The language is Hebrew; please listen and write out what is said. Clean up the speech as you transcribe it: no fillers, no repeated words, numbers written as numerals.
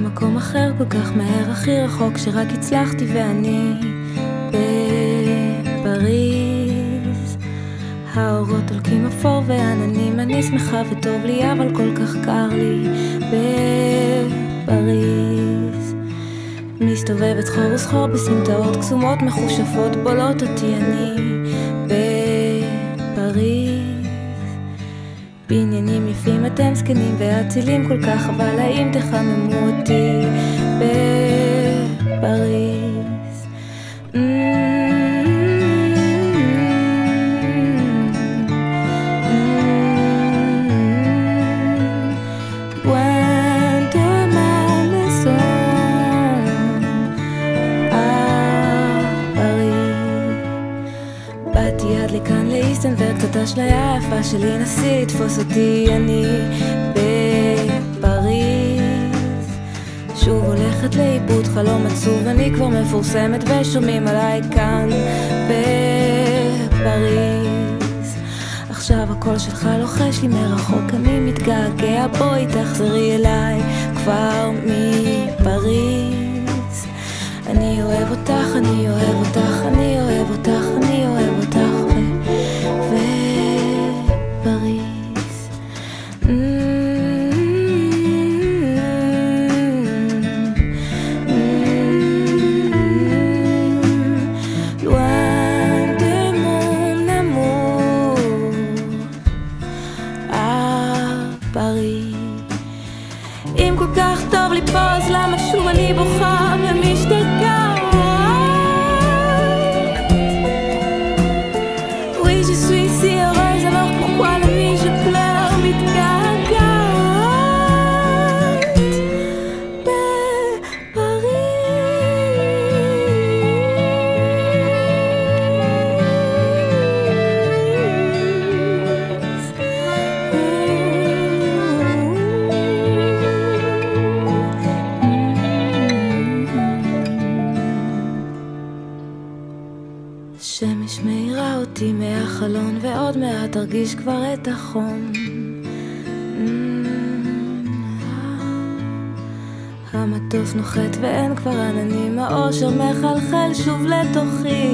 במקום אחר כל כך מהר, הכי רחוק שרק הצלחתי, ואני בפריז. האורות הולקים אפור ועננים, אני שמחה וטוב לי אבל כל כך קר לי בפריז. מסתובבת חור וסחור בסמטאות קסומות מחושפות, בולות אותי אני בפריז. בניינים יפים אתם זקנים ואצילים כל כך, אבל האם תחממו אותי בפריז? באתי עד לכאן לאיסטנברג, קצת אשליה יפה שלי, נסי לתפוס אותי, אני בפריז. שוב הולכת לאיבוד חלום עצוב, אני כבר מפורסמת ושומעים עליי כאן בפריז. עכשיו הקול שלך לוחש לי מרחוק, אני מתגעגע, בואי תחזרי אליי כבר מפריז. אני אוהב אותך, אני אוהב אותך, אני אוהב אותך, אני אוהב אותך ופריז. Loin de mon amour à Paris. אם כל כך טוב לי פה, אז למה שוב אני בוכה ומשתגעת? Oui, je suis si heureuse, alors pourquoi la nuit je pleure, מתגעגעת בפריז. השמש מאירה אותי מהחלון, ועוד מעט תרגיש כבר את החום. המטוס נוחת ואין כבר עננים, האושר מחלחל שוב לתוכי.